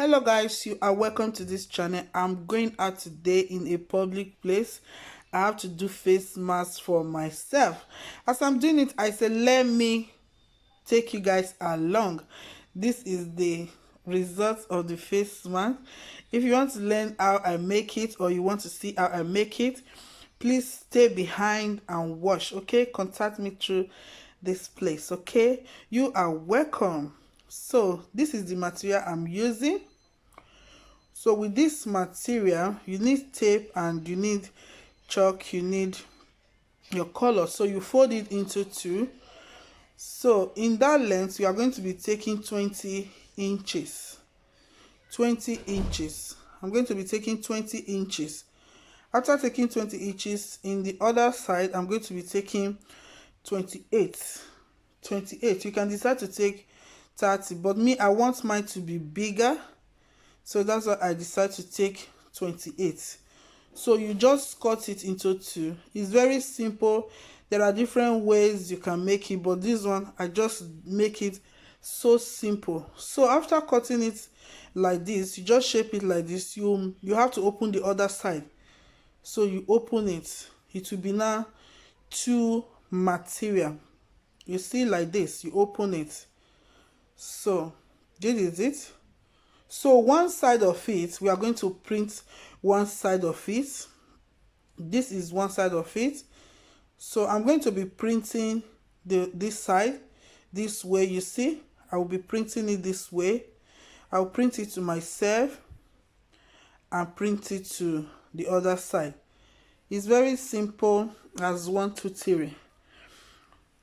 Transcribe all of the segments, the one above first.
Hello guys, you are welcome to this channel. I'm going out today in a public place. I have to do face mask for myself. As I'm doing it, I said let me take you guys along. This is the result of the face mask. If you want to learn how I make it, or you want to see how I make it, please stay behind and watch. Okay, contact me through this place. Okay, you are welcome. So this is the material I'm using. So with this material, you need tape and you need chalk, you need your color. So you fold it into two. So in that length, you are going to be taking 20 inches. 20 inches. I'm going to be taking 20 inches. After taking 20 inches, in the other side, I'm going to be taking 28. 28. You can decide to take 30, but me, I want mine to be bigger. So that's why I decided to take 28. So you just cut it into two. It's very simple. There are different ways you can make it, but this one I just make it so simple. So after cutting it like this, you just shape it like this. You have to open the other side. So you open it. It will be now two material. You see like this. You open it. So this is it. So one side of it, we are going to print one side of it. This is one side of it. So I'm going to be printing this side this way. You see, I will be printing it this way. I'll print it to myself and print it to the other side. It's very simple as 1, 2, 3.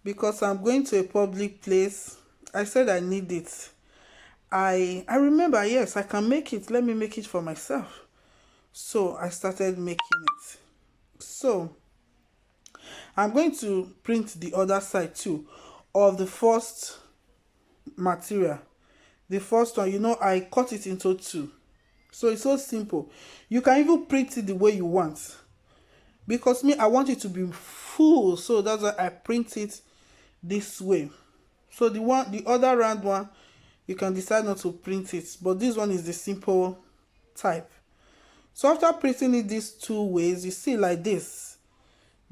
Because I'm going to a public place, I said I need it. I remember, yes, I can make it. Let me make it for myself. So I started making it. So I'm going to print the other side too of the first material. The first one, I cut it into two. So it's so simple. You can even print it the way you want. Because me, I want it to be full. So that's why I print it this way. So the other round one, you can decide not to print it, but this one is the simple type. So after printing it these two ways, you see like this,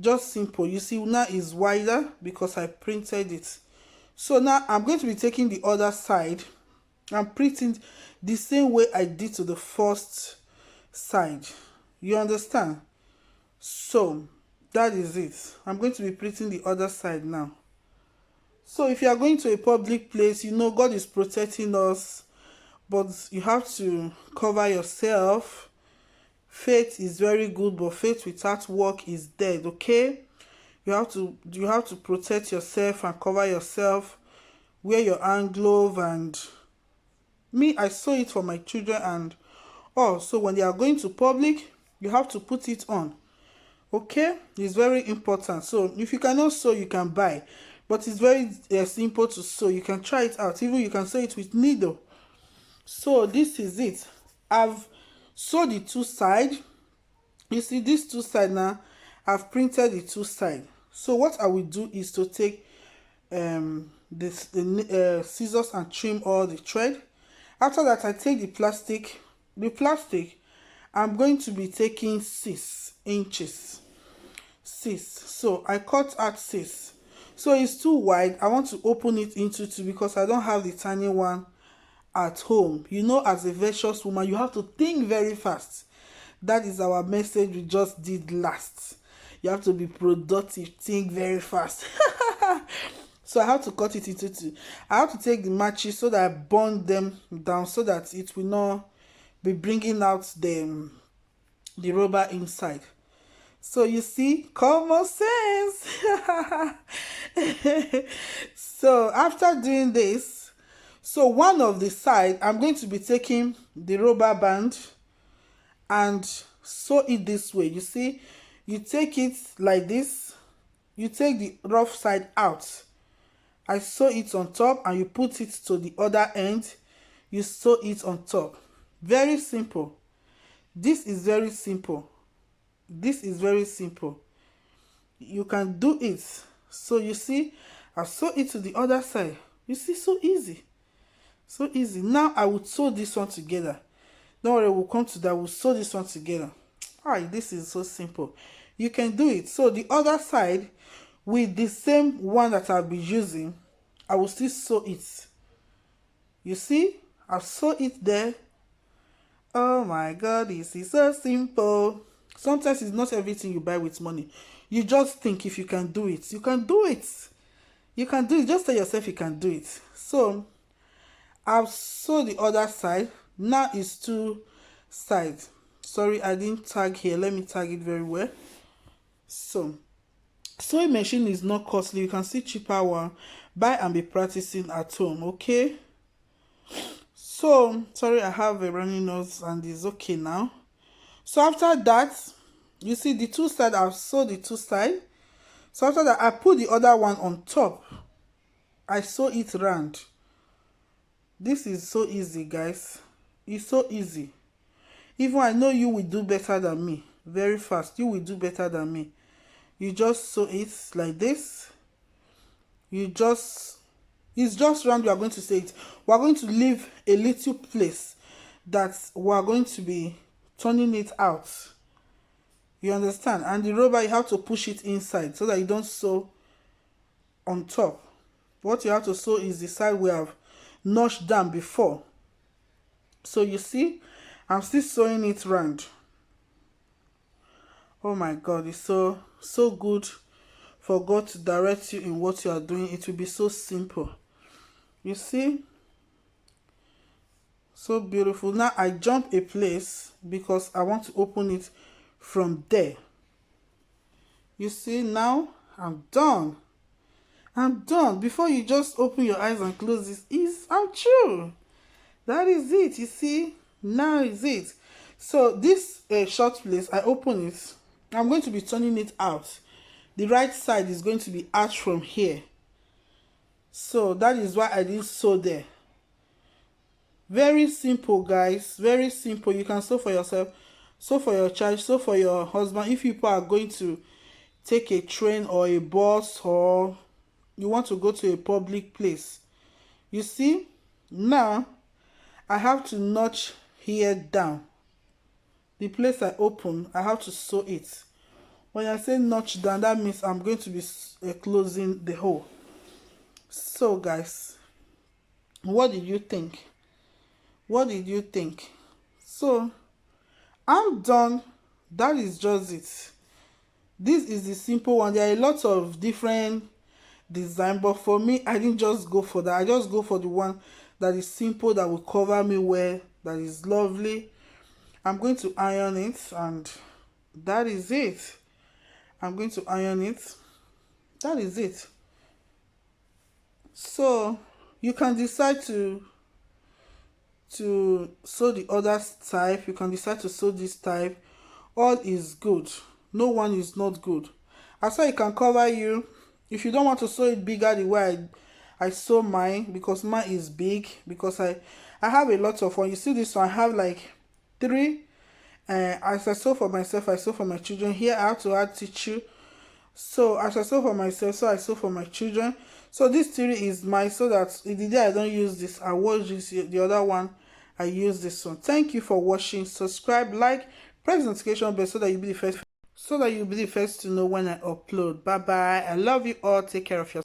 just simple. You see now is wider because I printed it. So now I'm going to be taking the other side and printing the same way I did to the first side. You understand? So that is it. I'm going to be printing the other side now. So if you are going to a public place, God is protecting us, but you have to cover yourself. Faith is very good, but faith without work is dead, okay? You have to protect yourself and cover yourself. Wear your hand glove, and me, I sew it for my children, and so when they are going to public, you have to put it on. Okay? It's very important. So if you cannot sew, you can buy. But it's very simple to sew. You can try it out. Even you can sew it with needle. So this is it. I've sewed the two sides. You see these two sides now. I've printed the two sides. So what I will do is to take the scissors and trim all the thread. After that, I take the plastic. I'm going to be taking 6 inches. 6. So I cut out 6. So it's too wide. I want to open it into 2 because I don't have the tiny one at home. As a virtuous woman, you have to think very fast. That is our message we just did last. You have to be productive, think very fast. So I have to cut it into 2. I have to take the matches so that I burn them down so that it will not be bringing out the rubber inside. So you see, common sense. So after doing this, so one of the side, I'm going to be taking the rubber band and sew it this way. You see, you take it like this. You take the rough side out. I sew it on top and you put it to the other end. You sew it on top. Very simple. This is very simple. This is very simple. You can do it. So you see, I sew it to the other side. You see, so easy. So easy. Now I would sew this one together. Don't worry, we'll come to that. We'll sew this one together. Alright, this is so simple. You can do it. So the other side, with the same one that I'll be using, I will still sew it. You see, I'll sew it there. Oh my God, this is so simple. Sometimes it's not everything you buy with money. You just think if you can do it, you can do it. You can do it. Just tell yourself you can do it. So I'll sew the other side. Now it's two sides. Sorry, I didn't tag here. Let me tag it very well. So sewing machine is not costly. You can see cheaper one. Buy and be practicing at home. Okay. So sorry, I have a running nose and it's okay now. So after that, you see the two sides, I've sewed the two sides. So after that, I put the other one on top. I sew it round. This is so easy, guys. It's so easy. Even I know you will do better than me. Very fast. You will do better than me. You just sew it like this. It's just round. We are going to sew it. We are going to leave a little place that we are going to be turning it out. You understand? And the rubber, you have to push it inside so that you don't sew on top. What you have to sew is the side we have notched down before. So you see, I'm still sewing it round. Oh my God, it's so good for God to direct you in what you are doing. It will be so simple. You see? So beautiful. Now I jump a place because I want to open it from there. You see, now I'm done. I'm done. Before you just open your eyes and close this, I'm true. That is it. You see, now is it. So this short place, I open it. I'm going to be turning it out. The right side is going to be out from here. So that is why I didn't sew there. Very simple, guys. Very simple. You can sew for yourself, sew for your child, sew for your husband. If people are going to take a train or a bus, or you want to go to a public place. You see, now I have to notch here down. The place I open, I have to sew it. When I say notch down, that means I'm going to be closing the hole. So guys, what did you think? What did you think? So I'm done. That is just it. This is the simple one. There are a lot of different design, but for me, I didn't just go for that. I just go for the one that is simple, that will cover me well, that is lovely. I'm going to iron it, and that is it. I'm going to iron it. That is it. So you can decide to sew the other type. You can decide to sew this type. All is good. No one is not good. As well, it can cover you. If you don't want to sew it bigger the way I sew mine, because mine is big, because I have a lot of one. You see this one, I have like 3. As I sew for myself, I sew for my children. Here I have to add tissue. So as I sew for myself, so I sew for my children. So this 3 is mine, so that the day I don't use this, I wash this. The other one, I use this one. Thank you for watching. Subscribe, like, press the notification bell so that you'll be the first to know when I upload. Bye bye. I love you all. Take care of yourself.